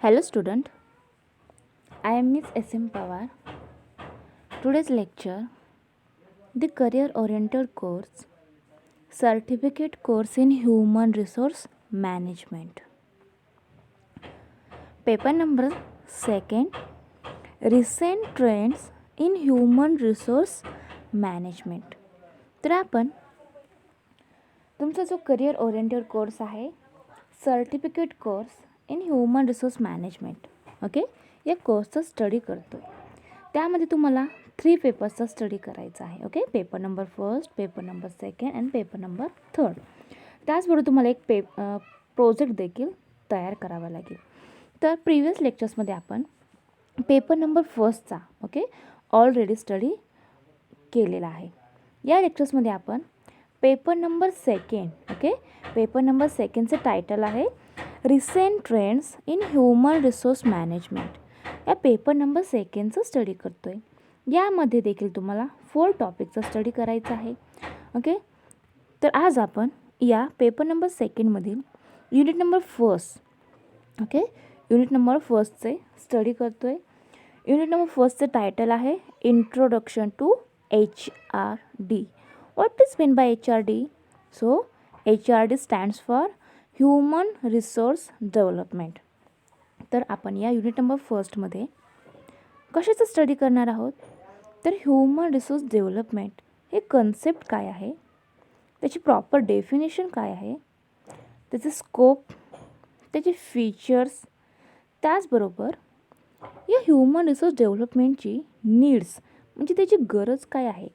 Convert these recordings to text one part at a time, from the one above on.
Hello student, I am Miss S.M. Pawar. Today's lecture, the career oriented course, certificate course in human resource management. Paper number 2nd, recent trends in human resource management. तर आपण तुमचा जो career oriented course आहे certificate course in human resource management, okay, या कोर्सचा study करतो आहे. त्यामध्ये तुम्हाला 3 पेपर्सचा स्टडी करायचा आहे. Okay, paper number 1, paper number 2 and paper number 3. त्याचबरोबर तुम्हाला एक प्रोजेक्ट देखील तयार करावा लागेल. तर प्रिव्हियस लेक्चर्समध्ये आपण पेपर नंबर 1चा ओके ऑलरेडी स्टडी केलेला आहे. या लेक्चर्समध्ये आपण paper number 2 okay, paper number 2चे टायटल आहे recent trends in human resource management. या पेपर नंबर 2चं स्टडी करतो आहे. यामध्ये देखील तुम्हाला 4 टॉपिकचा स्टडी करायचा आहे. ओके, तर आज आपण या पेपर नंबर 2मधील unit number 1 okay, unit number 1चे स्टडी करतो आहे. युनिट नंबर 1चे टायटल आहे introduction to HRD. What is meant by HRD? So, HRD stands for Human Resource Development. तर आपण या युनिट नंबर 1मध्ये कशाचं स्टडी करणार आहोत? तर ह्युमन रिसोर्स डेव्हलपमेंट हे कन्सेप्ट काय आहे, त्याची प्रॉपर डेफिनेशन काय आहे, त्याचे स्कोप, त्याचे फीचर्स, त्याचबरोबर या ह्युमन रिसोर्स डेव्हलपमेंटची नीड्स म्हणजे त्याची गरज काय आहे,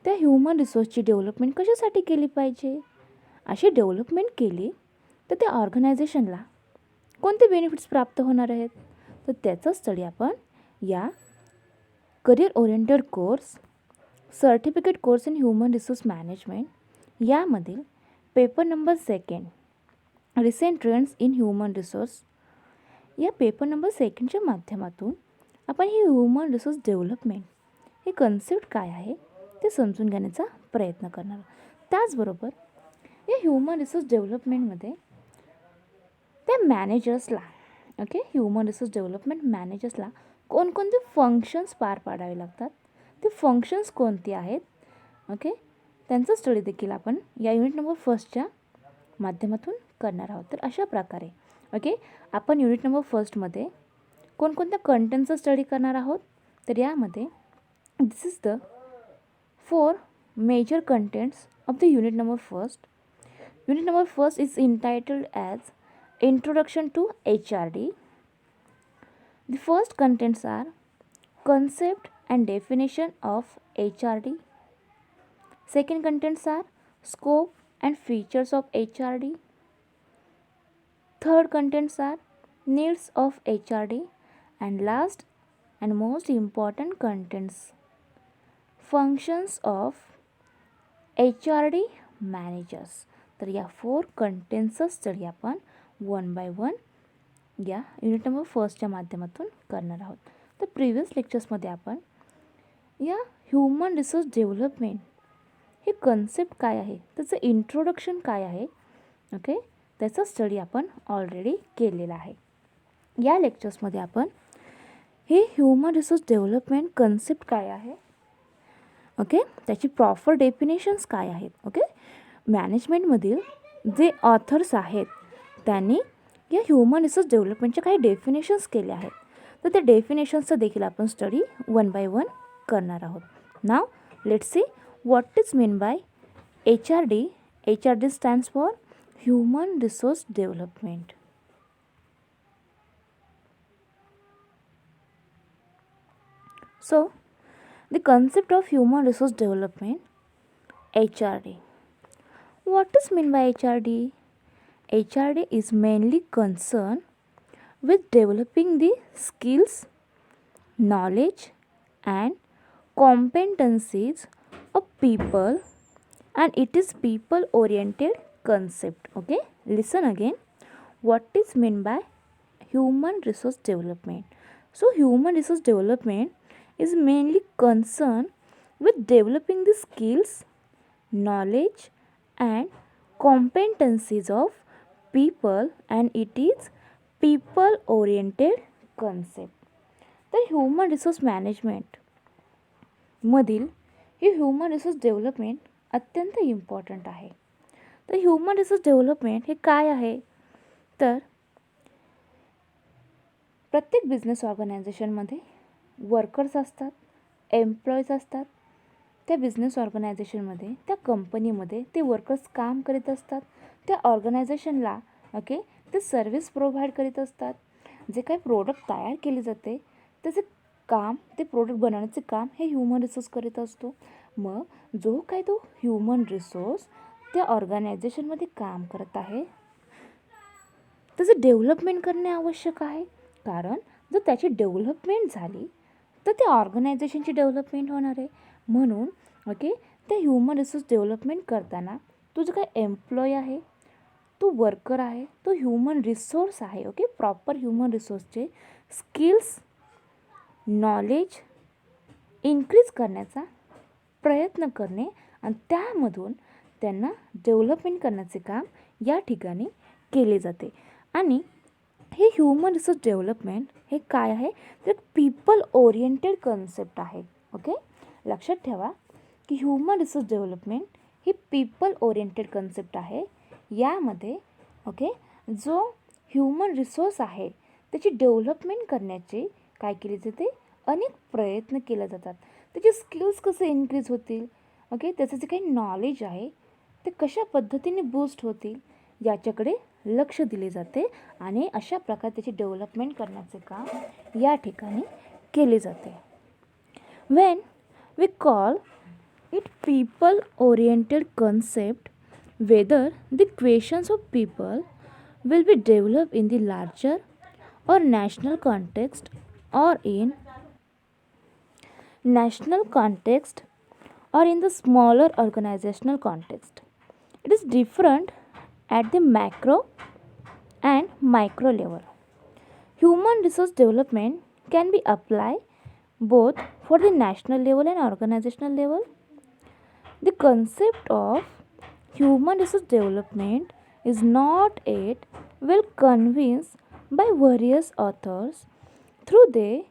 त्या ह्युमन रिसोर्सची डेव्हलपमेंट कशासाठी केली पाहिजे, अशी डेव्हलपमेंट केली तर त्या ऑर्गनायझेशनला कोणते बेनिफिट्स प्राप्त होणार आहेत, तर त्याचा स्टडी आपण या career oriented course certificate course in human resource management यामधील paper number 2 recent trends in human resource या पेपर नंबर 2च्या माध्यमातून आपण ही ह्युमन रिसोर्स डेव्हलपमेंट हे कन्सेप्ट काय आहे ते समजून घेण्याचा प्रयत्न करणार. त्याचबरोबर या ह्युमन रिसोर्स डेव्हलपमेंटमध्ये त्या मॅनेजर्सला ओके ह्युमन रिसोर्स डेव्हलपमेंट मॅनेजर्सला कोणकोणते फंक्शन्स पार पाडावे लागतात, ते फंक्शन्स कोणते आहेत, ओके, त्यांचा स्टडी देखील आपण या युनिट नंबर 1च्या माध्यमातून करणार आहोत. तर अशा प्रकारे ओके आपण युनिट नंबर 1मध्ये कोणकोणत्या कंटेंटचा स्टडी करणार आहोत. तर यामध्ये दिस is the 4 major contents of the unit number 1. Unit number 1 is entitled as Introduction to HRD. The first contents are concept and definition of HRD. Second contents are scope and features of HRD. Third contents are needs of HRD. And last and most important contents, functions of HRD managers. तर या 4 कंटेंटचा study आपण 1 bye 1 या unit number 1च्या माध्यमातून करणार आहोत. तर previous लेक्चर्समध्ये आपण या ह्युमन रिसोर्स डेव्हलपमेंट हे कन्सेप्ट काय आहे, त्याचं इंट्रोडक्शन काय आहे, ओके, त्याचा स्टडी आपण ऑलरेडी केलेला आहे. या लेक्चर्समध्ये आपण हे ह्युमन रिसोर्स डेव्हलपमेंट कन्सेप्ट काय आहे, ओके, त्याची प्रॉपर डेफिनेशन्स काय आहेत, ओके, मॅनेजमेंटमधील जे ऑथर्स आहेत त्यांनी या ह्युमन रिसोर्स डेव्हलपमेंटच्या काही डेफिनेशन्स केले आहेत. तर त्या डेफिनेशन्सचा देखील आपण स्टडी 1 बाय 1 करणार आहोत. Now let's see what is mean by HRD. HRD stands for human resource development. So the concept of human resource development, HRD. What is meant by HRD? HRD is mainly concerned with developing the skills, knowledge and competencies of people, and it is people oriented concept. Okay, listen again. What is meant by human resource development? So human resource development is mainly concerned with developing the skills, knowledge and competencies of people, and it is people oriented concept. तर human resource management मधील हे human resource development अत्यंत important आहे. तर human resource development हे काय आहे, तर प्रत्येक बिझनेस ऑर्गनायझेशनमध्ये वर्कर्स असतात, एम्प्लॉईज असतात. त्या बिझनेस ऑर्गनायझेशनमध्ये, त्या कंपनीमध्ये ते वर्कर्स काम करीत असतात. त्या ऑर्गनायझेशनला ते सर्विस प्रोव्हाइड करीत असतात. जे काही प्रोडक्ट तयार केले जाते त्याचे काम, ते प्रोडक्ट बनवण्याचे काम हे ह्युमन रिसोर्स करीत असतो. मग जो काही तो ह्युमन रिसोर्स त्या ऑर्गनायझेशनमध्ये काम करत आहे त्याचं डेव्हलपमेंट करणे आवश्यक आहे. कारण जर त्याची डेव्हलपमेंट झाली तर त्या ऑर्गनायझेशनची डेव्हलपमेंट होणार आहे. म्हणून त्या ह्युमन रिसोर्स डेव्हलपमेंट करताना तो जो काही एम्प्लॉय आहे, तो वर्कर आहे, तो ह्युमन रिसोर्स आहे. प्रॉपर ह्युमन रिसोर्सचे स्किल्स, नॉलेज इन्क्रीज करण्याचा प्रयत्न करणे आणि त्यामधून त्यांना डेव्हलपमेंट करण्याचे काम या ठिकाणी केले जाते. आणि हे ह्युमन रिसोर्स डेव्हलपमेंट हे काय आहे, तर पीपल ओरिएंटेड कन्सेप्ट आहे. लक्षात ठेवा की ह्युमन रिसोर्स डेव्हलपमेंट ही पीपल ओरिएंटेड कन्सेप्ट आहे. यामध्ये जो ह्युमन रिसोर्स आहे त्याची डेव्हलपमेंट करण्याचे काय केले जाते, अनेक प्रयत्न केले जातात. त्याचे स्किल्स कसे इन्क्रीज होतील, त्याचं जे काही नॉलेज आहे ते कशा पद्धतीने बूस्ट होतील याच्याकडे लक्ष दिले जाते आणि अशा प्रकारे त्याची डेव्हलपमेंट करण्याचे काम या ठिकाणी केले जाते. When we call it people oriented concept, whether the questions of people will be developed in the larger or national context or in national context or in the smaller organizational context. It is different at the macro and micro level. Human resource development can be applied both for the national level and organizational level. The concept of human resource development is not yet well convinced by various authors, though they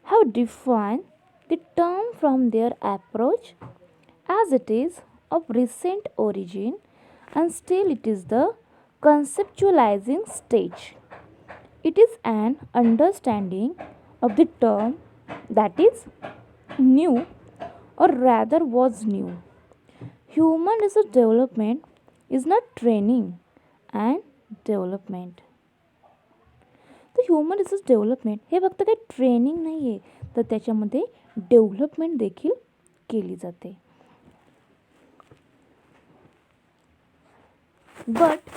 have defined the term from their approach as it is of recent origin and still it is the conceptualizing stage. It is an understanding of the term that is new, or rather was new. Human resource development is not training and development. तर human resource development हे फक्त काही training नाही आहे, तर त्याच्यामध्ये development देखील केली जाते. But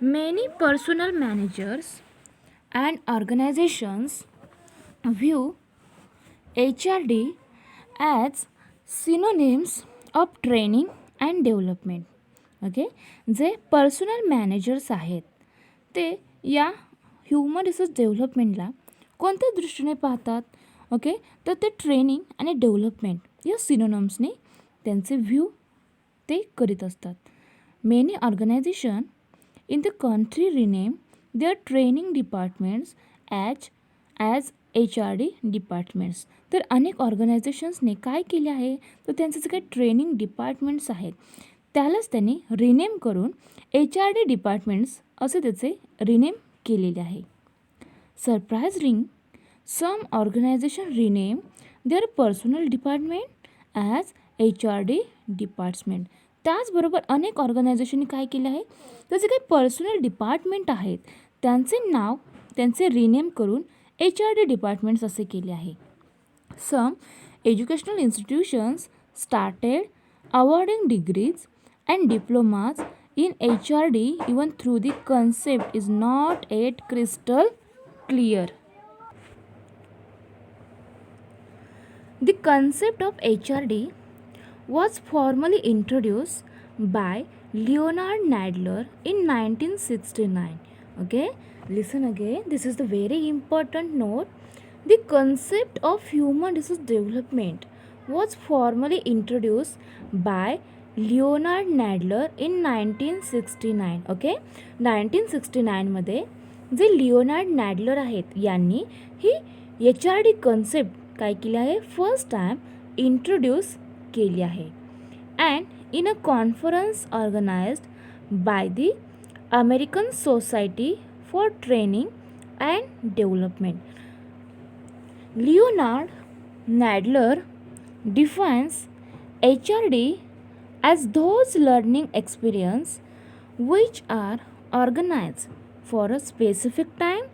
many personnel managers and organizations view HRD as synonyms of training and development. जे पर्सनल मॅनेजर्स आहेत ते या ह्युमन रिसोर्स डेव्हलपमेंटला कोणत्या दृष्टीने पाहतात, तर ते ट्रेनिंग आणि डेव्हलपमेंट या सिनोनम्सने त्यांचे व्ह्यू ते करीत असतात. Many organisation in the country rename their training departments as HRD departments. तर अनेक ऑर्गनायझेशन्सने काय केले आहे, तर त्यांचे जे काही ट्रेनिंग डिपार्टमेंट्स आहेत त्यालाच त्यांनी रिनेम करून HRD डिपार्टमेंट्स असे त्याचे रिनेम केलेले आहे. Surprising, some organisation rename their personal department as HRD department. त्याचबरोबर अनेक ऑर्गनायझेशनने काय केलं आहे, तर जे काही पर्सनल डिपार्टमेंट आहेत त्यांचे नाव त्यांचे रिनेम करून HRD डिपार्टमेंट्स असे केले आहे. Some educational institutions started awarding degrees and diplomas in HRD even though the concept is not yet crystal clear. The concept of HRD was formally introduced by Leonard Nadler in 1969. Listen again, this is the very important note. The concept of human resource development was formally introduced by Leonard Nadler in 1969. Okay, 1969मध्ये जे Leonard Nadler आहेत यांनी ही HRD concept काय केली आहे, first time introduce केली आहे. And in a conference organized by the American society for training and development. Leonard Nadler defines HRD as those learning experience which are organized for a specific time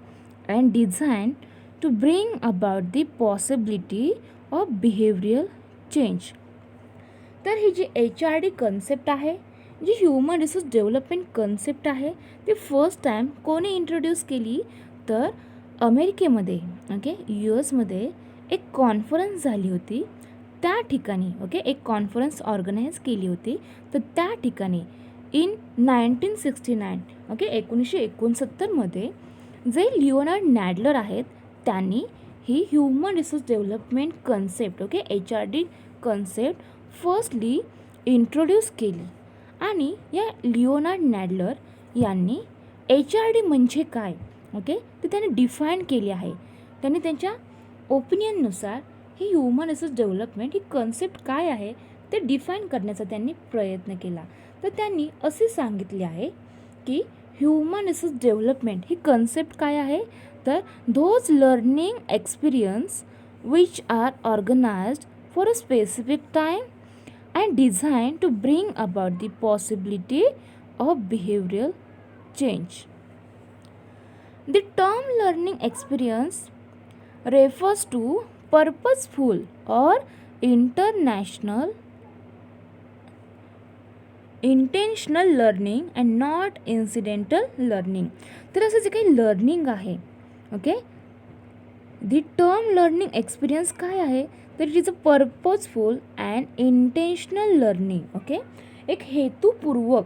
and designed to bring about the possibility of behavioral change. तर ही जी HRD concept आहे, जी human resource development concept आहे, ती first time कोणी introduce केली, तर अमेरिकेमध्ये, okay, US मध्ये एक कॉन्फरन्स झाली होती. त्या ठिकाणी, ओके, एक कॉन्फरन्स ऑर्गनाईज केली होती. तर त्या ठिकाणी इन 1969, ओके, 1969मध्ये जे लिओनार्ड नॅडलर आहेत त्यांनी ही human resource development concept, okay, HRD concept firstly introduce केली. आणि या लिओनार्ड नॅडलर यांनी HRD म्हणजे काय, ओके, ते त्यांनी डिफाईन केली आहे. त्यांनी त्यांच्या ओपिनियननुसार ही ह्युमन रिसोर्स डेव्हलपमेंट ही कन्सेप्ट काय आहे ते डिफाईन करण्याचा त्यांनी प्रयत्न केला. तर त्यांनी असे सांगितले आहे की ह्युमन रिसोर्स डेव्हलपमेंट ही कन्सेप्ट काय आहे, तर those learning experience which are organized for a specific time and design to bring about the possibility of behavioural change. The term learning experience refers to purposeful or intentional learning and not incidental learning. तर असं जे काही learning आहे, okay, the term learning experience काय आहे, तर it is a purposeful and intentional learning. Okay, एक हेतुपूर्वक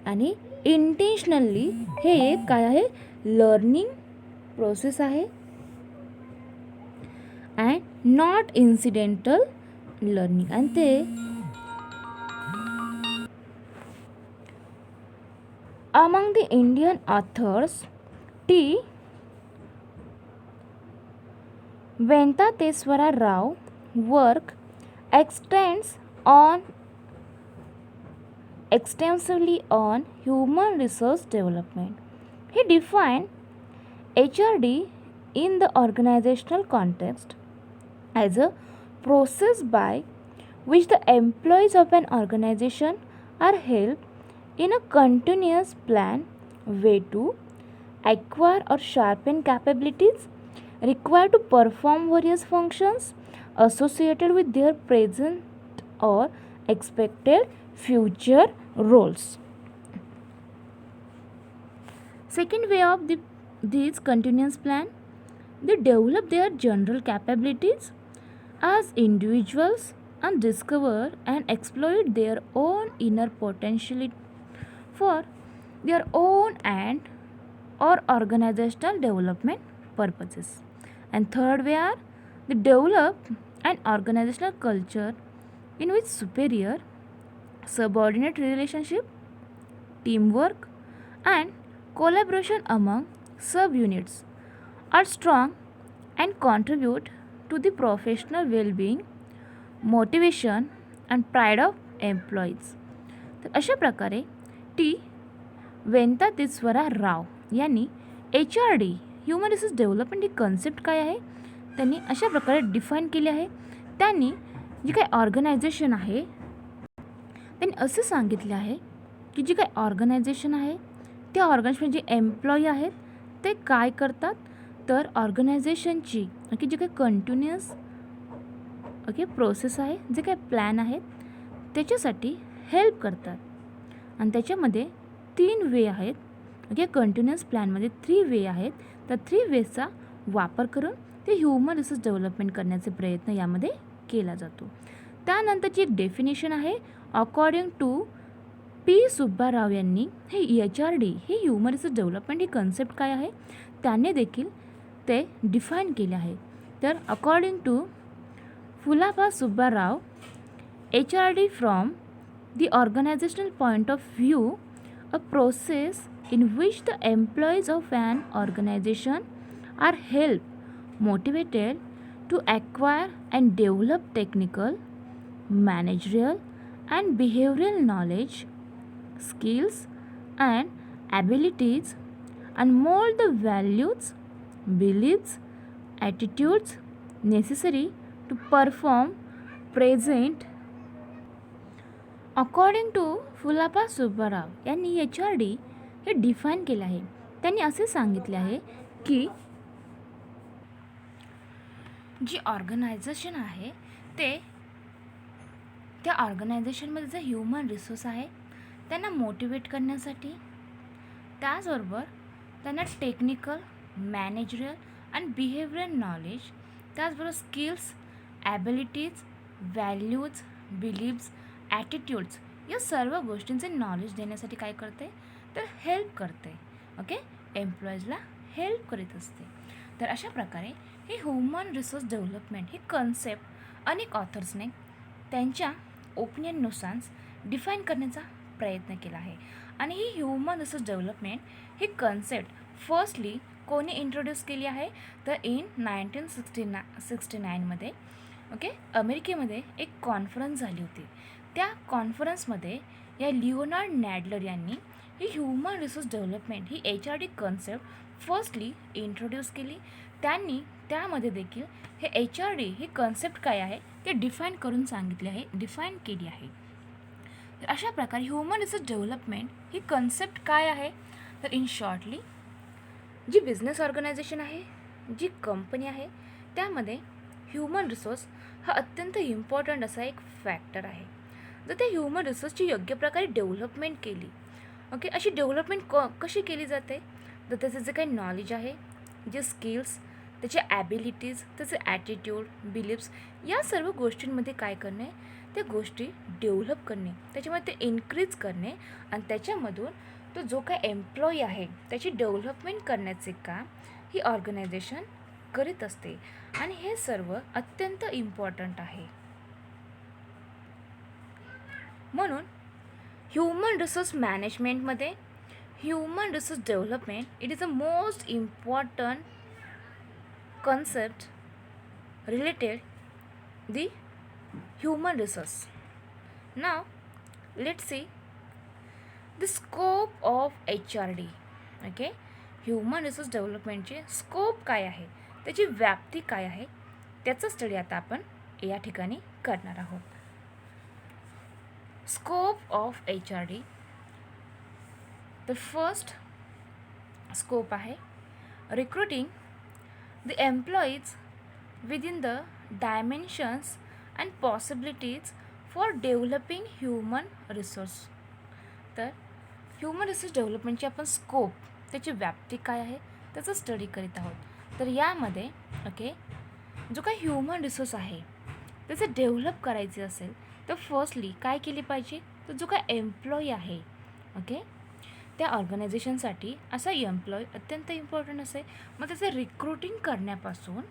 आणि इंटेन्शनली हे एक काय आहे, लर्निंग प्रोसेस आहे. And not incidental learning. आणि ते among the Indian authors T Venkateswara Rao work extensively on human resource development. He defined HRD in the organizational context as a process by which the employees of an organization are helped in a continuous plan way to acquire or sharpen capabilities required to perform various functions associated with their present or expected future roles. Second way of this continuous plan, they develop their general capabilities as individuals and discover and exploit their own inner potential for their own and or organizational development purposes. And third way are they develop an organizational culture in which superior subordinate relationship, teamwork and collaboration among subunits are strong and contribute to the professional well-being, motivation and pride of employees. तर अशा प्रकारे T Venkateswara राव यांनी HRD human resource development ही concept काय आहे त्यांनी अशा प्रकारे डिफाईन केली आहे. त्यांनी जी काही ऑर्गनायझेशन आहे त्यांनी असं सांगितले आहे की जी काही ऑर्गनायझेशन आहे त्या ऑर्गनायझेशन जे एम्प्लॉई आहेत ते काय करतात, तर ऑर्गनायझेशनची ओके जी काही कंटिन्युअस ओके प्रोसेस आहे, जे काही प्लॅन आहेत त्याच्यासाठी हेल्प करतात. आणि त्याच्यामध्ये 3 वे आहेत. ओके, कंटिन्युअस प्लॅनमध्ये 3 वे आहेत. तर 3 वेजचा वापर करून ते ह्युमन रिसोर्स डेव्हलपमेंट करण्याचे प्रयत्न यामध्ये केला जातो. त्यानंतरची एक डेफिनेशन आहे अकॉर्डिंग टू पी सुब्बाराव यांनी हे HRD हे ह्युमन रिसोर्स डेव्हलपमेंट ही कन्सेप्ट काय आहे त्याने देखील ते डिफाईन केले आहे. तर according to Pulapa Subbarao HRD from the organizational point of view, a process in which the employees of an organization are helped, motivated to acquire and develop technical, managerial, and behavioral knowledge, skills, and abilities, and mold the values, beliefs, attitudes necessary to perform present. According to Pulapa Subbarao यांनी HRD हे define केले आहे. त्यांनी असे सांगितले आहे की जी organisation आहे ते त्या ऑर्गनायझेशनमध्ये जे ह्युमन रिसोर्स आहे त्यांना मोटिवेट करण्यासाठी, त्याचबरोबर त्यांना टेक्निकल, मॅनेजरियल आणि बिहेवियरल नॉलेज, त्याचबरोबर skills, abilities, values, beliefs, attitudes या सर्व गोष्टींचे नॉलेज देण्यासाठी काय करते तर हेल्प करते. ओके, एम्प्लॉईजला हेल्प करीत असते. तर अशा प्रकारे हे ह्युमन रिसोर्स डेव्हलपमेंट ही कन्सेप्ट अनेक ऑथर्सने त्यांच्या ओपिनियननुसार डिफाईन करण्याचा प्रयत्न केला आहे. आणि ही ह्युमन रिसोर्स डेव्हलपमेंट ही कन्सेप्ट फर्स्टली कोणी इंट्रोड्यूस केली आहे तर इन 1969मध्ये ओके अमेरिकेमध्ये एक कॉन्फरन्स झाली होती. त्या कॉन्फरन्समध्ये या लिओनार्ड नॅडलर यांनी ही ह्युमन रिसोर्स डेव्हलपमेंट ही HRD कन्सेप्ट फर्स्टली इंट्रोड्यूस केली. त्यांनी त्यामध्ये देखील हे HRD ही कन्सेप्ट काय आहे ते डिफाईन करून सांगितले आहे, डिफाईन केली आहे. तर अशा प्रकारे ह्युमन रिसोर्स डेव्हलपमेंट ही कन्सेप्ट काय आहे तर इन शॉर्टली जी बिझनेस ऑर्गनायझेशन आहे, जी कंपनी आहे त्यामध्ये ह्युमन रिसोर्स हा अत्यंत इम्पॉर्टंट असा एक फॅक्टर आहे. जर त्या ह्युमन रिसोर्सची योग्य प्रकारे डेव्हलपमेंट केली, ओके, अशी डेव्हलपमेंट कशी केली जाते तर त्याचं जे काही नॉलेज आहे, जे स्किल्स, त्याचे ॲबिलिटीज, त्याचे ॲटिट्यूड, बिलीफ्स या सर्व गोष्टींमध्ये काय करणे, त्या गोष्टी डेव्हलप करणे, त्याच्यामध्ये ते इन्क्रीज करणे आणि त्याच्यामधून तो जो काय एम्प्लॉई आहे त्याची डेव्हलपमेंट करण्याचे काम ही ऑर्गनायझेशन करीत असते. आणि हे सर्व अत्यंत इम्पॉर्टंट आहे. म्हणून ह्युमन रिसोर्स मॅनेजमेंटमध्ये human resource development it is a most important concept related the human resource. Now let's see the scope of HRD. Okay, human resource डेव्हलपमेंटचे स्कोप काय आहे, त्याची व्याप्ती काय आहे, त्याचा स्टडी आता आपण या ठिकाणी करणार आहोत. Scope of HRD, the first scope आहे recruiting the employees within the dimensions and possibilities for developing human resource. तर ह्युमन रिसोर्स डेव्हलपमेंटची आपण स्कोप, त्याची व्याप्ती काय आहे त्याचा स्टडी करीत आहोत. तर यामध्ये ओके जो काही ह्युमन रिसोर्स आहे त्याचे डेव्हलप करायचे असेल तर फर्स्टली काय केली पाहिजे तर जो काय एम्प्लॉई आहे ओके त्या ऑर्गनायझेशनसाठी असा एम्प्लॉय अत्यंत इम्पॉर्टंट असे. मग त्याचे रिक्रुटिंग करण्यापासून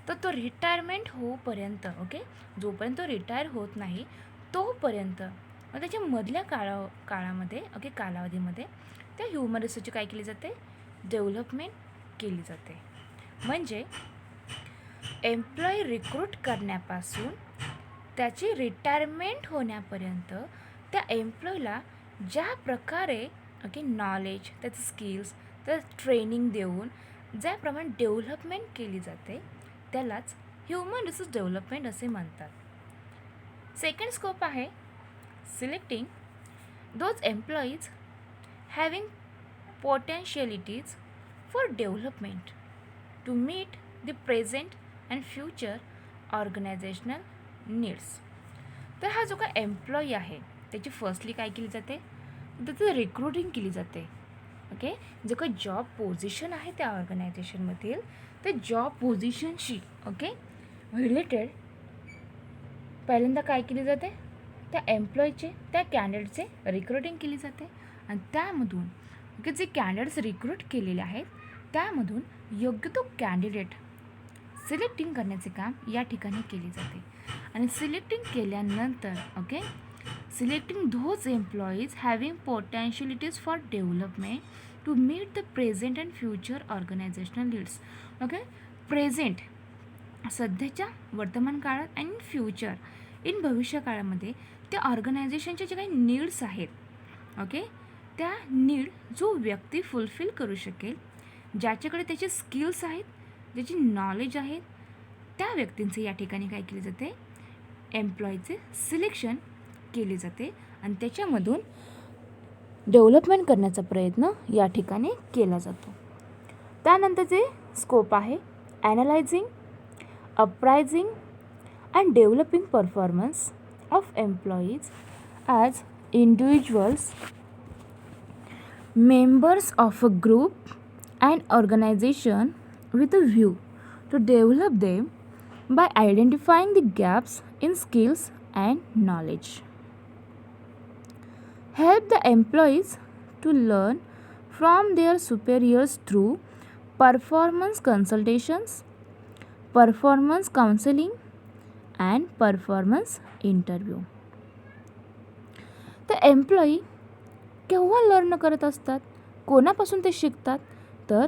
तर तो रिटायरमेंट होईपर्यंत ओके जोपर्यंत तो रिटायर होत नाही तोपर्यंत मग त्याच्या मधल्या काळामध्ये ओके कालावधीमध्ये त्या ह्युमन रिसोर्सची काय केली जाते डेव्हलपमेंट केली जाते. म्हणजे एम्प्लॉय रिक्रूट करण्यापासून त्याची रिटायरमेंट होण्यापर्यंत त्या एम्प्लॉयला ज्या प्रकारे ओके नॉलेज, त्याचे स्किल्स, त्याचं ट्रेनिंग देऊन ज्याप्रमाणे डेव्हलपमेंट केली जाते त्यालाच ह्युमन रिसोर्स डेव्हलपमेंट असे म्हणतात. सेकंड स्कोप आहे selecting those employees having potentialities for development to meet the present and future organisational needs. तर हा जो काय एम्प्लॉई आहे त्याची फर्स्टली काय केली जाते त्याचं रिक्रुटिंग केली जाते. ओके, जे काही जॉब पोझिशन आहे त्या ऑर्गनायझेशनमधील त्या जॉब पोझिशनशी ओके रिलेटेड पहिल्यांदा काय केली जाते त्या एम्प्लॉईचे, त्या कॅन्डिडेटचे रिक्रुटिंग केली जाते आणि त्यामधून ओके जे कॅन्डिडेट्स रिक्रूट केलेले आहेत त्यामधून योग्य तो कॅन्डिडेट सिलेक्टिंग करण्याचे काम या ठिकाणी केले जाते. आणि सिलेक्टिंग केल्यानंतर okay selecting those employees having potentialities for development to meet the present and future organizational needs. Okay, present सध्याच्या वर्तमान काळात आणि फ्युचर इन भविष्य काळामध्ये त्या ऑर्गनायझेशनचे जे काही नीड्स आहेत, ओके, त्या नीड जो व्यक्ती फुलफिल करू शकेल, ज्याच्याकडे त्याचे स्किल्स आहेत, ज्याची नॉलेज आहेत, त्या व्यक्तींचे या ठिकाणी काय केले जाते, एम्प्लॉईचे सिलेक्शन केले जाते आणि त्याच्यामधून डेव्हलपमेंट करण्याचा प्रयत्न या ठिकाणी केला जातो. त्यानंतरचे स्कोप आहे analysing, appraising and developing performance of employees as individuals, members of a group and organisation with a view to develop them by identifying the gaps in skills and knowledge. Help the employees to learn from their superiors through performance consultations, performance counseling and performance interview. तर employee केव्हा learn करत असतात, कोणापासून ते शिकतात, तर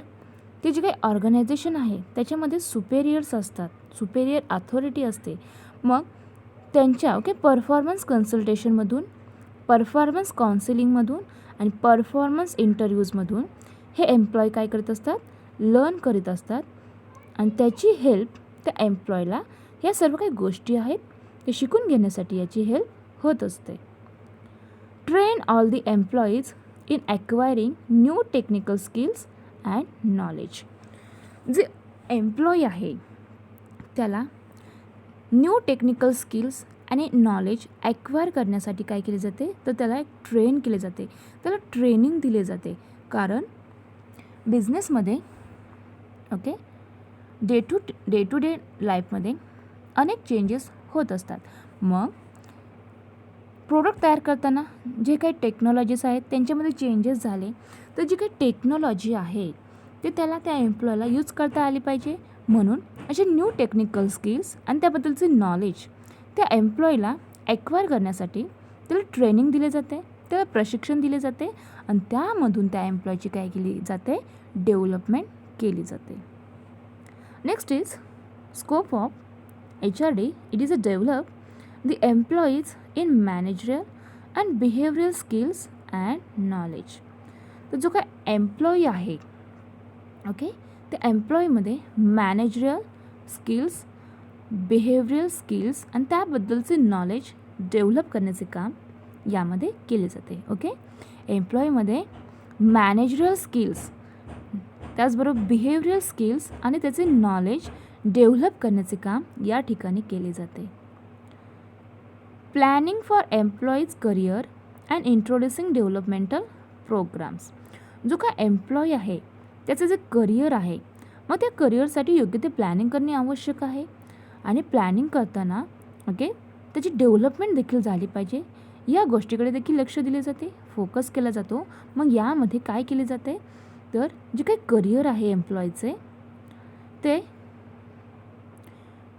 ते जे काही ऑर्गनायझेशन आहे त्याच्यामध्ये सुपेरियर्स असतात, सुपेरियर अथॉरिटी असते. मग त्यांच्या परफॉर्मन्स कन्सल्टेशनमधून, परफॉर्मन्स काउन्सिलिंगमधून आणि परफॉर्मन्स इंटरव्ह्यूजमधून हे एम्प्लॉय काय करत असतात, लर्न करीत असतात आणि त्याची हेल्प त्या एम्प्लॉयला ह्या सर्व काही गोष्टी आहेत ते शिकून घेण्यासाठी याची हेल्प होत असते. Train all the employees in acquiring new technical skills and knowledge. जे एम्प्लॉई आहे त्याला न्यू टेक्निकल स्किल्स आणि नॉलेज ॲक्वायर करण्यासाठी काय केले जाते, तर त्याला एक ट्रेन केले जाते, त्याला ट्रेनिंग दिले जाते. कारण बिझनेसमध्ये ओके डे टू डे लाईफमध्ये अनेक चेंजेस होत असतात. मग प्रोडक्ट तयार करताना जे काही टेक्नॉलॉजीज आहेत त्यांच्यामध्ये चेंजेस झाले, तर जी काही टेक्नॉलॉजी आहे ते त्याला त्या एम्प्लॉयला यूज करता आली पाहिजे. म्हणून असे न्यू टेक्निकल स्किल्स आणि त्याबद्दलचे नॉलेज त्या एम्प्लॉयला ॲक्वायर करण्यासाठी त्याला ट्रेनिंग दिले जाते, त्याला प्रशिक्षण दिले जाते आणि त्यामधून त्या एम्प्लॉयची काय केली जाते, डेव्हलपमेंट केली जाते. Next is scope of HRD. It is a develop the employees in managerial and behavioural skills and knowledge. तर जो काय एम्प्लॉई आहे ओके, त्या एम्प्लॉईमध्ये मॅनेजरियल स्किल्स, बिहेवियरल स्किल्स आणि त्याबद्दलचे नॉलेज डेव्हलप करण्याचे काम यामध्ये केले जाते. ओके, एम्प्लॉईमध्ये मॅनेजरियल स्किल्स त्याचबरोबर बिहेवियरल स्किल्स आणि त्याचे नॉलेज डेव्हलप करण्याचे काम या ठिकाणी केले जाते. Planning for employees career and introducing developmental programmes. जो काय एम्प्लॉई आहे त्याचं जे करिअर आहे, मग त्या करिअरसाठी योग्य ते प्लॅनिंग करणे आवश्यक आहे आणि प्लॅनिंग करताना ओके त्याची डेव्हलपमेंट देखील झाली पाहिजे. या गोष्टीकडे देखील लक्ष दिले जाते, फोकस केला जातो. मग यामध्ये काय केले जाते, तर जे काही करिअर आहे एम्प्लॉईचे ते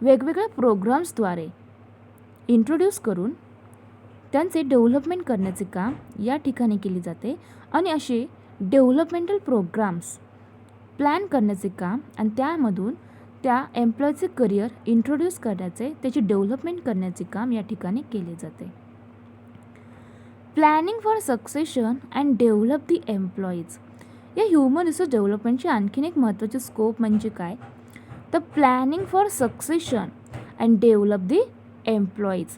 वेगवेगळ्या प्रोग्राम्सद्वारे इंट्रोड्यूस करून त्यांचे डेव्हलपमेंट करण्याचे काम या ठिकाणी केले जाते आणि असे डेव्हलपमेंटल प्रोग्राम्स प्लॅन करण्याचे काम आणि त्यामधून त्या एम्प्लॉईचे करिअर इंट्रोड्यूस करण्याचे, त्याची डेव्हलपमेंट करण्याचे काम या ठिकाणी केले जाते. Planning for succession and develop the employees. या ह्युमन रिसोर्स डेव्हलपमेंटची आणखीन एक महत्त्वाचे स्कोप म्हणजे काय, तर planning for succession and develop the employees.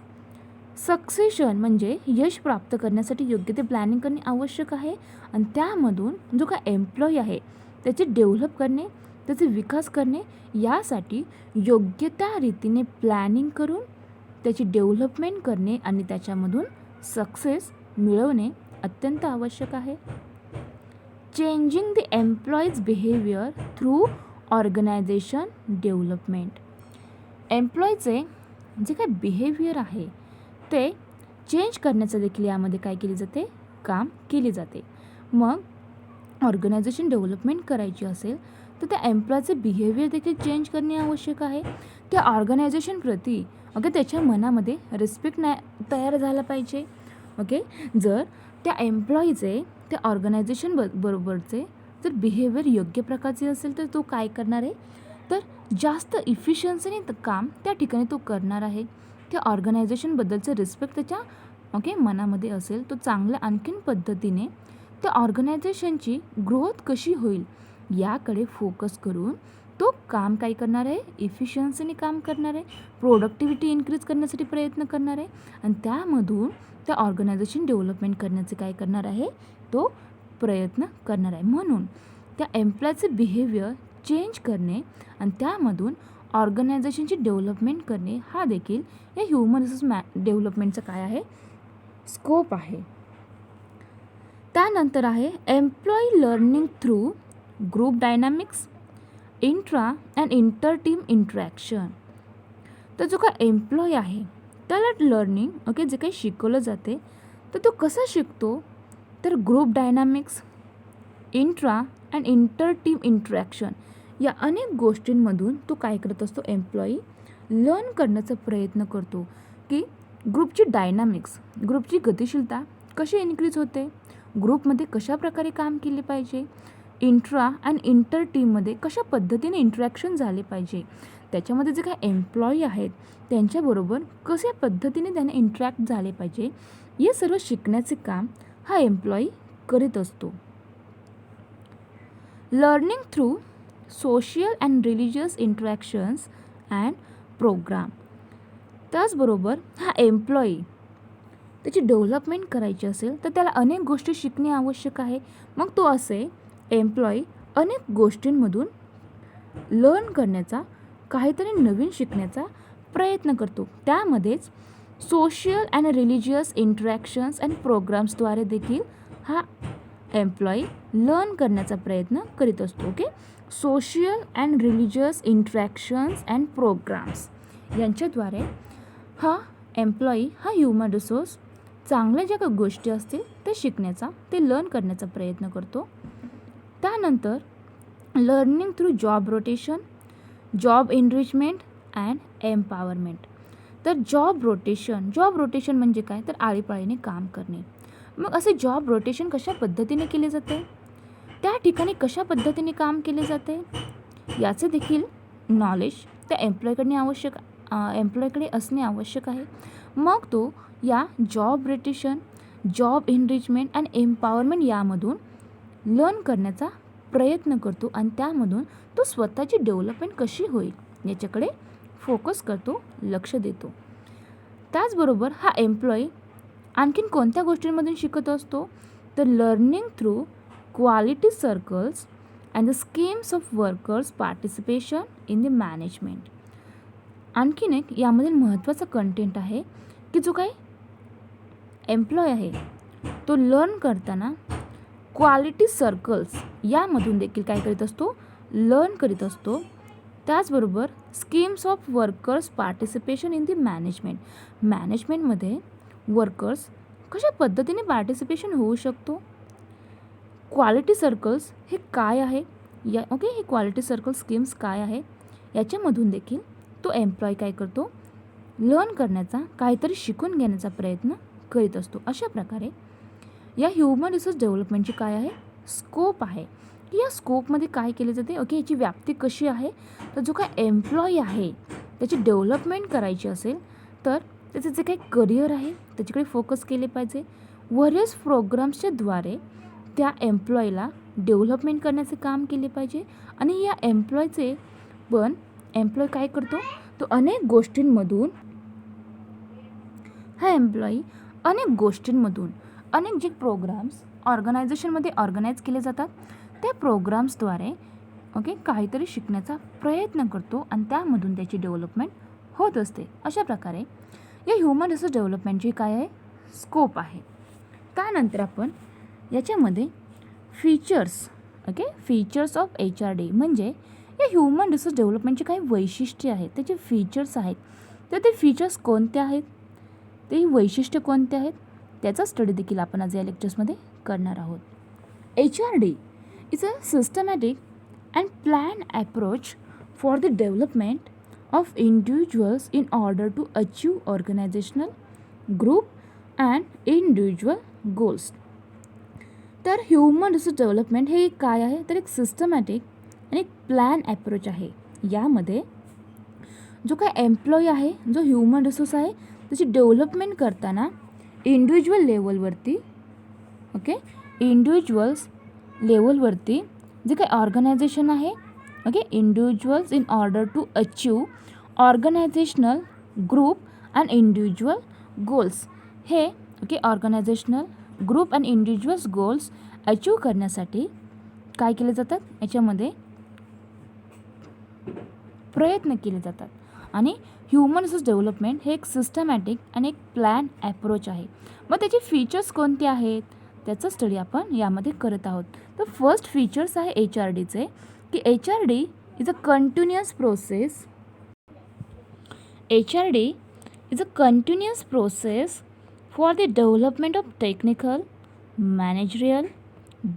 Succession म्हणजे यश प्राप्त करण्यासाठी योग्य ते प्लॅनिंग करणे आवश्यक आहे आणि त्यामधून जो काय एम्प्लॉई आहे त्याचे डेव्हलप करणे, त्याचे विकास करणे, यासाठी योग्य त्या रीतीने प्लॅनिंग करून त्याची डेव्हलपमेंट करणे आणि त्याच्यामधून सक्सेस मिळवणे अत्यंत आवश्यक आहे. Changing the employees behaviour through organisation development. एम्प्लॉईचे जे काही बिहेवियर आहे ते चेंज करण्याचं देखील यामध्ये काय केले जाते, काम केले जाते. मग ऑर्गनायझेशन डेव्हलपमेंट करायची असेल तर त्या एम्प्लॉयचे बिहेवियर देखील चेंज करणे आवश्यक आहे. त्या ऑर्गनायझेशनप्रती अगं त्याच्या मनामध्ये रिस्पेक्ट तयार झाला पाहिजे. ओके. जर त्या एम्प्लॉईचे त्या ऑर्गनायझेशन बरोबरचे जर बिहेवियर योग्य प्रकारचे असेल तर तो काय करणार आहे, तर जास्त इफिशियन्सीने काम त्या ठिकाणी तो करणार आहे. त्या ऑर्गनायझेशनबद्दलचं रिस्पेक्ट त्याच्या मनामध्ये असेल, तो चांगल्या आणखीन पद्धतीने त्या ऑर्गनायझेशनची ग्रोथ कशी होईल याकडे फोकस करून तो काम काय करणार आहे, इफिशियन्सीने काम करणार आहे, प्रोडक्टिव्हिटी इन्क्रीज करण्यासाठी प्रयत्न करणार आहे आणि त्यामधून त्या ऑर्गनायझेशन डेव्हलपमेंट करण्याचे काय करणार आहे, तो प्रयत्न करणार आहे. म्हणून त्या एम्प्लॉयचे बिहेवियर चेंज करणे आणि त्यामधून ऑर्गनायझेशनची डेव्हलपमेंट करणे हा देखील या ह्युमन रिसोर्स डेव्हलपमेंटचं काय आहे, स्कोप आहे. त्यानंतर आहे employee learning through group dynamics, intra and inter team interaction. तर जो काय एम्प्लॉई आहे त्याला लर्निंग जे काही शिकवलं जाते तर तो कसा शिकतो, तर group dynamics, intra and inter team interaction या अनेक गोष्टींमधून तो काय करत असतो, एम्प्लॉई लर्न करण्याचा प्रयत्न करतो की ग्रुपची डायनॅमिक्स, ग्रुपची गतिशीलता कशी इन्क्रीज होते, ग्रुपमध्ये कशा प्रकारे काम केले पाहिजे, इंट्रा अँड इंटर टीममध्ये कशा पद्धतीने इंटरॅक्शन झाले पाहिजे, त्याच्यामध्ये जे काही एम्प्लॉई आहेत त्यांच्याबरोबर कशा पद्धतीने त्याने इंटरॅक्ट झाले पाहिजे, हे सर्व शिकण्याचे काम हा एम्प्लॉई करीत असतो. Learning through social and religious interactions and programme. त्याचबरोबर हा एम्प्लॉई त्याची डेव्हलपमेंट करायची असेल तर त्याला अनेक गोष्टी शिकणे आवश्यक आहे. मग तो असे एम्प्लॉई अनेक गोष्टींमधून लर्न करण्याचा, काहीतरी नवीन शिकण्याचा प्रयत्न करतो. त्यामध्येच social and religious interactions and प्रोग्राम्सद्वारे देखील हा एम्प्लॉई लर्न करण्याचा प्रयत्न करीत असतो. Okay. Social and religious interactions and programmes यांच्याद्वारे हा एम्प्लॉई हा ह्युमन रिसोर्स चांगल्या ज्या काही गोष्टी असतील ते शिकण्याचा, ते लर्न करण्याचा प्रयत्न करतो. त्यानंतर learning through job rotation, job enrichment and empowerment. तर जॉब रोटेशन म्हणजे काय, तर आळीपाळीने काम करणे. मग असे जॉब रोटेशन कशा पद्धतीने केले जाते, त्या ठिकाणी कशा पद्धतीने काम केले जाते याचे देखील नॉलेज त्या एम्प्लॉयकडे असणे आवश्यक आहे. मग तो या job rotation, job enrichment and empowerment यामधून लर्न करण्याचा प्रयत्न करतो आणि त्यामधून तो स्वतःची डेव्हलपमेंट कशी होईल याच्याकडे फोकस करतो, लक्ष देतो. त्याचबरोबर हा एम्प्लॉई आणखीन कोणत्या गोष्टींमधून शिकत असतो, तर learning through quality circles and the schemes of workers participation in the management. आणखीन एक यामधील महत्त्वाचा कंटेंट आहे की जो काही एम्प्लॉय आहे तो लर्न करताना क्वालिटी सर्कल्स यामधून देखील काय करीत असतो, लर्न करीत असतो. त्याचबरोबर schemes of workers participation in the मॅनेजमेंटमध्ये वर्कर्स कशा पद्धतीने पार्टिसिपेशन होऊ शकतो, क्वालिटी सर्कल्स हे काय आहे हे क्वालिटी सर्कल स्कीम्स काय आहे याच्यामधून देखील तो एम्प्लॉय काय करतो, लर्न करण्याचा, काहीतरी शिकून घेण्याचा प्रयत्न करीत असतो. अशा प्रकारे या ह्युमन रिसोर्स डेव्हलपमेंटची काय आहे, स्कोप आहे की या स्कोपमध्ये काय केले जाते. याची व्याप्ती कशी आहे, तर जो काय एम्प्लॉई आहे त्याची डेव्हलपमेंट करायची असेल तर त्याचे जे काही करिअर आहे त्याच्याकडे फोकस केले पाहिजे. व्हरियस प्रोग्राम्सच्या द्वारे त्या एम्प्लॉईला डेव्हलपमेंट करण्याचे काम केले पाहिजे आणि या एम्प्लॉय काय करतो, तो अनेक गोष्टींमधून अनेक जे प्रोग्राम्स ऑर्गनायझेशनमध्ये ऑर्गनाईज केले जातात त्या प्रोग्राम्सद्वारे काहीतरी शिकण्याचा प्रयत्न करतो आणि त्यामधून त्याची डेव्हलपमेंट होत असते. अशा प्रकारे या ह्युमन रिसोर्स डेव्हलपमेंटची काय आहे, स्कोप आहे. त्यानंतर आपण याच्यामध्ये फीचर्स ऑफ HRD म्हणजे या ह्युमन रिसोर्स डेव्हलपमेंटची काही वैशिष्ट्ये आहेत, त्याचे फीचर्स आहेत. तर ते फीचर्स कोणते आहेत, ते वैशिष्ट्य कोणते आहेत त्याचा स्टडी देखील आपण आज या लेक्चर्समध्ये करणार आहोत. HRD is a systematic and plan approach for the development of individuals in order to achieve organizational, group and individual goals. तर ह्युमन रिसोर्स डेव्हलपमेंट हे काय आहे, तर एक सिस्टमॅटिक आणि एक प्लॅन ॲप्रोच आहे. यामध्ये जो काय एम्प्लॉई आहे, जो ह्युमन रिसोर्स आहे, त्याची डेव्हलपमेंट करताना इंडिव्हिज्युअल लेवलवरती ओके इंडिव्हिज्युअल्स लेवलवरती जे काही ऑर्गनायझेशन आहे individuals in order to achieve organisational group and individual goals. हे organisational group and individuals goals achieve करण्यासाठी काय केले जातात, याच्यामध्ये प्रयत्न केले जातात. आणि ह्युमन रिसोर्स डेव्हलपमेंट हे एक सिस्टमॅटिक आणि एक प्लॅन ॲप्रोच आहे. मग त्याचे फीचर्स कोणते आहेत, त्याचा स्टडी आपण यामध्ये करत आहोत. तर फर्स्ट फीचर्स आहे HRDचे, की HRD is a continuous process. HRD is a continuous process for the development of technical, managerial,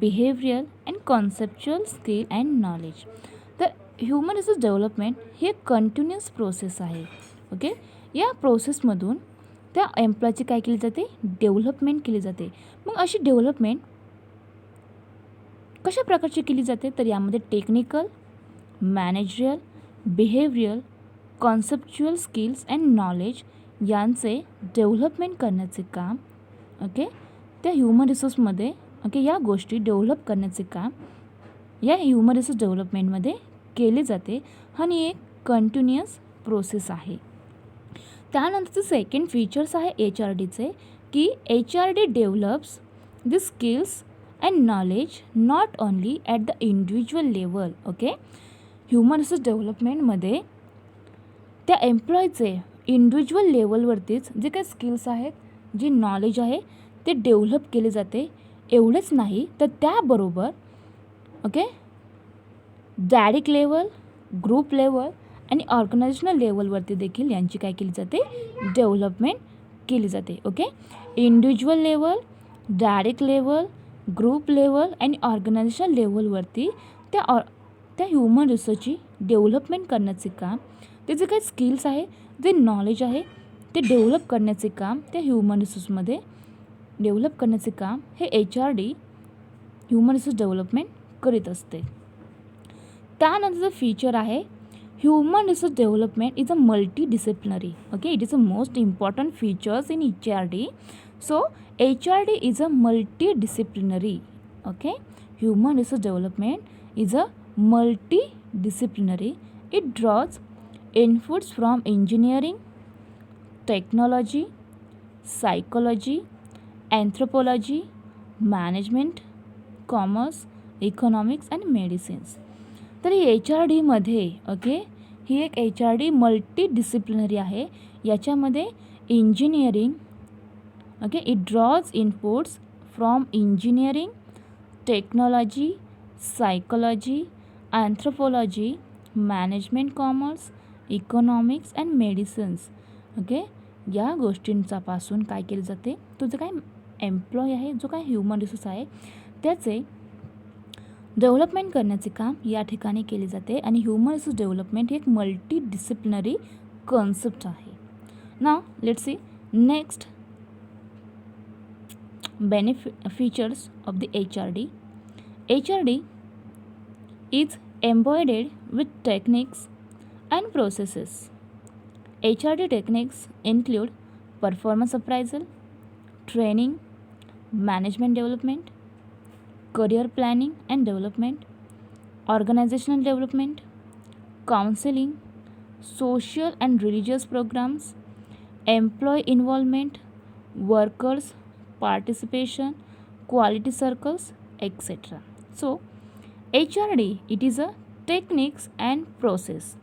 behavioral and conceptual skill and knowledge. तर ह्युमन रिसोर्स डेव्हलपमेंट ही एक कंटिन्युअस प्रोसेस आहे. ओके, या प्रोसेसमधून त्या एम्प्लॉयची काय केली जाते, डेव्हलपमेंट केली जाते. मग अशी डेव्हलपमेंट कशा प्रकारची केली जाते, तर यामध्ये technical, managerial, behavioural, conceptual skills and knowledge यांचे डेव्हलपमेंट करण्याचे काम त्या ह्युमन रिसोर्समध्ये या गोष्टी डेव्हलप करण्याचे काम या ह्युमन रिसोर्स डेव्हलपमेंटमध्ये केले जाते. आणि एक कंटिन्युअस प्रोसेस आहे. त्यानंतरचं सेकंड फीचर्स आहे HRDचे, की HRD develops the skills and knowledge not only at the individual level. Human resource डेव्हलपमेंटमध्ये त्या एम्प्लॉयचे इंडिव्हिज्युअल लेवलवरतीच जे काही स्किल्स आहेत, जे नॉलेज आहे ते डेव्हलप केले जाते. एवढेच नाही तर त्याबरोबर डायरेक्ट लेवल, ग्रुप लेवल आणि ऑर्गनायझेशनल लेवलवरती देखील यांची काय केली जाते, डेव्हलपमेंट केली जाते. Individual level, direct level, group level आणि ऑर्गनायझेशनल लेवलवरती त्या ह्युमन रिसोर्सची डेव्हलपमेंट करण्याचे काम, ते जे काही स्किल्स आहे, जे नॉलेज आहे ते डेव्हलप करण्याचे काम त्या ह्युमन रिसोर्समध्ये डेव्हलप करण्याचे काम हे HRD ह्युमन रिसोर्स डेव्हलपमेंट करीत असते. त्यानंतरचं फीचर आहे human resource development is a multi disciplinary. It is a most important features in HRD. So HRD is a multi disciplinary. Human resource development is a multi disciplinary. It draws inputs from engineering, technology, psychology, anthropology, management, commerce, economics and medicines. तर ही HRDमध्ये ही एक HRD multi disciplinary आहे. याच्यामध्ये engineering it draws inputs from engineering, technology, psychology, anthropology, management, commerce, economics and medicines. या गोष्टींचा पासून काय केले जाते, तो जो काय एम्प्लॉय आहे, जो काय ह्युमन रिसोर्स आहे त्याचे डेव्हलपमेंट करण्याचे काम या ठिकाणी केले जाते. आणि ह्युमन रिसोर्स डेव्हलपमेंट ही एक मल्टी डिसिप्लिनरी कॉन्सेप्ट आहे. Now let's see next features of the HRD. HRD is embodied with techniques and processes. HRD techniques include performance appraisal, training, management development, career planning and development, organizational development, counseling, social and religious programs, employee involvement, workers participation, quality circles, etc. So HRD it is a techniques and process.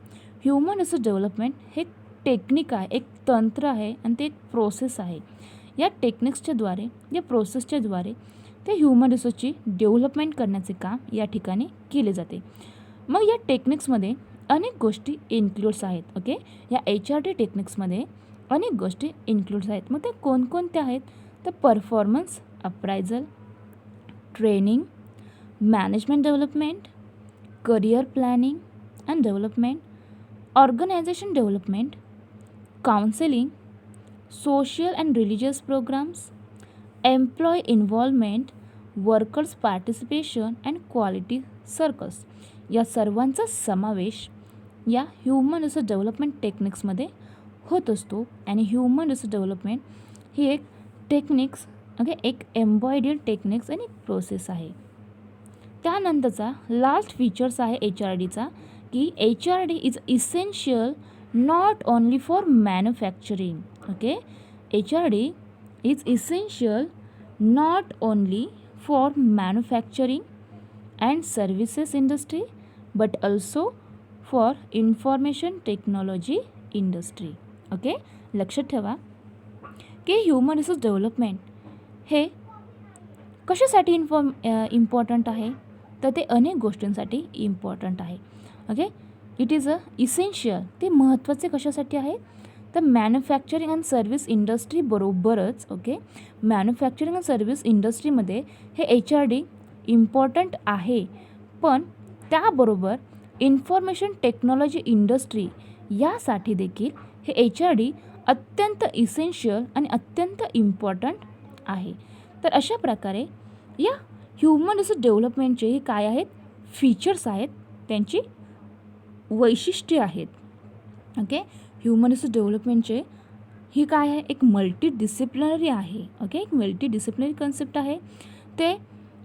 Human resource development हे technique आहे, एक तंत्र आहे आणि ते एक process आहे. या टेक्निक्सच्या द्वारे, या प्रोसेसच्या द्वारे ते ह्युमन रिसोर्सची डेव्हलपमेंट करण्याचे काम या ठिकाणी केले जाते. मग या टेक्निक्समध्ये अनेक गोष्टी इन्क्लूड्स आहेत. या HRD टेक्निक्समध्ये अनेक गोष्टी इन्क्लूड्स आहेत. मग त्या कोणकोणत्या आहेत, तर performance appraisal, training, management development, career planning and development, organisation development, counselling, social and religious programs, employee involvement, workers participation and quality circles या सर्वांचा समावेश या ह्युमन रिसोर्स डेव्हलपमेंट टेक्निक्समध्ये होत असतो. आणि ह्युमन रिसोर्स डेव्हलपमेंट ही एक टेक्निक्स एक एम्बॉयडीड टेक्निक्स आणि प्रोसेस आहे. त्यानंतरचा लास्ट फीचर्स आहे HRDचा की HRD is essential not only for manufacturing. HRD is essential not only for manufacturing and services industry but also for information technology industry. लक्षात ठेवा की ह्युमन रिसोर्स डेव्हलपमेंट हे कशासाठी इम्पॉर्टंट आहे, तर ते अनेक गोष्टींसाठी इम्पॉर्टंट आहे. इट इज अ इसेन्शियल, ते महत्त्वाचे कशासाठी आहे, तर मॅन्युफॅक्चरिंग अँड सर्व्हिस इंडस्ट्री बरोबरच मॅन्युफॅक्चरिंग अँड सर्व्हिस इंडस्ट्रीमध्ये हे HRD इम्पॉर्टंट आहे. पण त्याबरोबर इन्फॉर्मेशन टेक्नॉलॉजी इंडस्ट्री यासाठी देखील हे HRD अत्यंत इसेन्शियल आणि अत्यंत इम्पॉर्टंट आहे. तर अशा प्रकारे या ह्युमन रिसोर्स डेव्हलपमेंटचे हे काय आहेत, फीचर्स आहेत, त्यांची वैशिष्ट्ये आहेत. ह्युमन रिसोर्स डेव्हलपमेंटचे ही काय आहे, एक मल्टी डिसिप्लिनरी आहे. एक मल्टी डिसिप्लिनरी कन्सेप्ट आहे. ते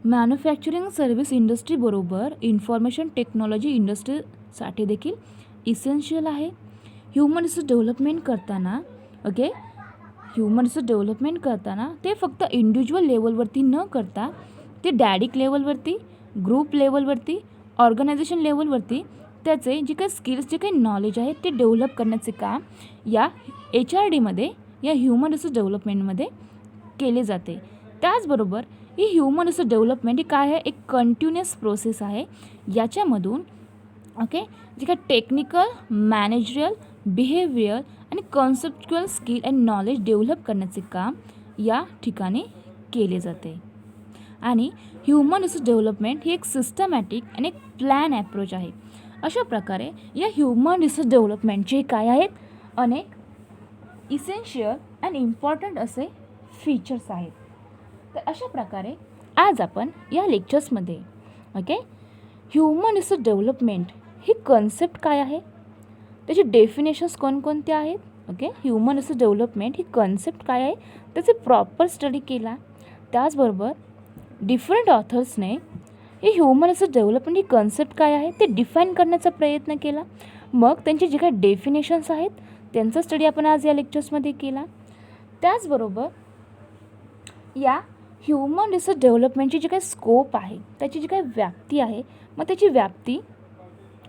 मॅन्युफॅक्चरिंग सर्व्हिस इंडस्ट्री बरोबर इन्फॉर्मेशन टेक्नॉलॉजी इंडस्ट्रीसाठी देखील इसेन्शियल आहे. ह्युमन रिसोर्स डेव्हलपमेंट करताना ते फक्त इंडिव्हिज्युअल लेवलवरती न करता ते डॅडिक लेवलवरती, ग्रुप लेवलवरती, ऑर्गनायझेशन लेवलवरती त्याचे जे काही स्किल्स, जे काही नॉलेज आहे ते डेव्हलप करण्याचे काम या HRDमध्ये, या ह्युमन रिसोर्स डेव्हलपमेंटमध्ये केले जाते. त्याचबरोबर ही ह्युमन रिसोर्स डेव्हलपमेंट ही काय आहे, एक कंटिन्युअस प्रोसेस आहे. याच्यामधून जे काही टेक्निकल, मॅनेजरियल, बिहेवियर आणि conceptual skill and knowledge develop करण्याचे काम या ठिकाणी केले जाते. आणि ह्युमन रिसोर्स डेव्हलपमेंट ही एक सिस्टमॅटिक आणि एक प्लॅन ॲप्रोच आहे. अशा प्रकारे या ह्युमन रिसोर्स डेव्हलपमेंटचे काय आहेत, अनेक इसेन्शियल आणि इम्पॉर्टंट असे फीचर्स आहेत. तर अशा प्रकारे आज आपण या लेक्चर्समध्ये ह्युमन रिसोर्स डेव्हलपमेंट ही कन्सेप्ट काय आहे, त्याची डेफिनेशन्स कोणकोणत्या आहेत, ह्युमन रिसोर्स डेव्हलपमेंट ही कन्सेप्ट काय आहे त्याचे प्रॉपर स्टडी केला. त्याचबरोबर डिफरंट ऑथर्सने ही ह्युमन रिसोर्स डेव्हलपमेंट ही कन्सेप्ट काय आहे ते डिफाईन करण्याचा प्रयत्न केला. मग त्यांचे जे काही डेफिनेशन्स आहेत त्यांचा स्टडी आपण आज या लेक्चर्समध्ये केला. त्याचबरोबर या ह्युमन रिसोर्स डेव्हलपमेंटची जी काही स्कोप आहे, त्याची जी काही व्याप्ती आहे, मग त्याची व्याप्ती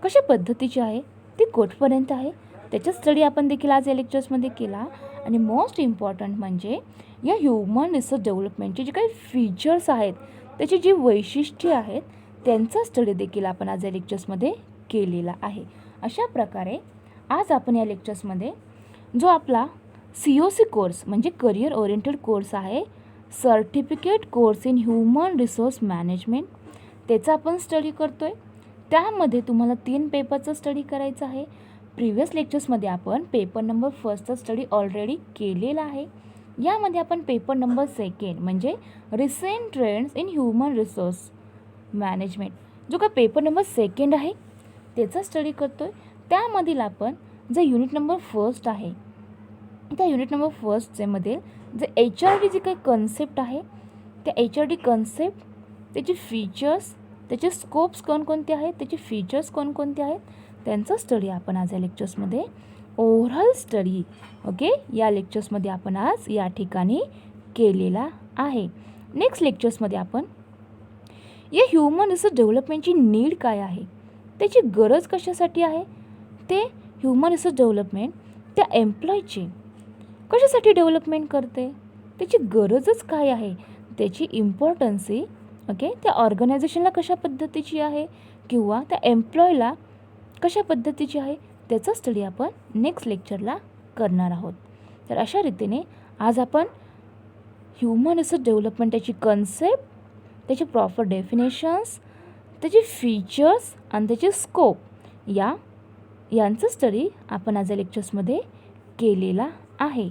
कशा पद्धतीची आहे, ती कुठपर्यंत आहे, त्याचा स्टडी आपण देखील आज या लेक्चर्समध्ये केला. आणि मोस्ट इम्पॉर्टंट म्हणजे या ह्युमन रिसोर्स डेव्हलपमेंटचे जे काही फीचर्स आहेत, त्याची जी वैशिष्ट्ये आहेत, त्यांचा स्टडी देखील आपण आज या लेक्चर्समध्ये केलेला आहे. अशा प्रकारे आज आपण या लेक्चर्समध्ये जो आपला COC कोर्स म्हणजे करिअर ओरिएंटेड कोर्स आहे, certificate course in human resource management, त्याचा आपण स्टडी करतो आहे. त्यामध्ये तुम्हाला 3 पेपरचा स्टडी करायचा आहे. प्रिव्हियस लेक्चर्समध्ये आपण पेपर नंबर 1चा स्टडी ऑलरेडी केलेला आहे. यामध्ये आपण पेपर नंबर 2 म्हणजे recent trends in human resource management, जो काय पेपर नंबर 2 आहे त्याचा स्टडी करतो आहे. त्यामधील आपण जे युनिट नंबर 1 आहे, त्या युनिट नंबर 1 मध्ये जे HRD जी काही कन्सेप्ट आहे, त्या HRD कन्सेप्ट, त्याचे फीचर्स, त्याचे स्कोप्स कोणकोणते आहेत, त्याचे फीचर्स कोणकोणते आहेत, त्यांचा स्टडी आपण आज या लेक्चर्समध्ये ओव्हरऑल स्टडी या लेक्चर्समध्ये आपण आज या ठिकाणी केलेला आहे. नेक्स्ट लेक्चर्समध्ये आपण या ह्युमन रिसोर्स डेव्हलपमेंटची नीड काय आहे, त्याची गरज कशासाठी आहे, ते ह्युमन रिसोर्स डेव्हलपमेंट त्या एम्प्लॉयची कशासाठी डेव्हलपमेंट करते, त्याची गरजच काय आहे, त्याची इम्पॉर्टन्सी त्या ऑर्गनायझेशनला कशा पद्धतीची आहे किंवा त्या एम्प्लॉयला कशा पद्धतीची आहे, त्याचा स्टडी आपण नेक्स्ट लेक्चरला करणार आहोत. तर अशा रीतीने आज आपण ह्युमन रिसोर्स डेव्हलपमेंट, त्याची कन्सेप्ट, त्याचे प्रॉपर डेफिनेशन्स, त्याचे फीचर्स आणि त्याचे स्कोप यांचं स्टडी आपण आज या लेक्चर्समध्ये केलेला आहे.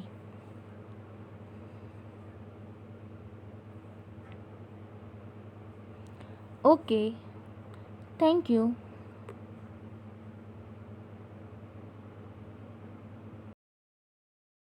Okay, thank you.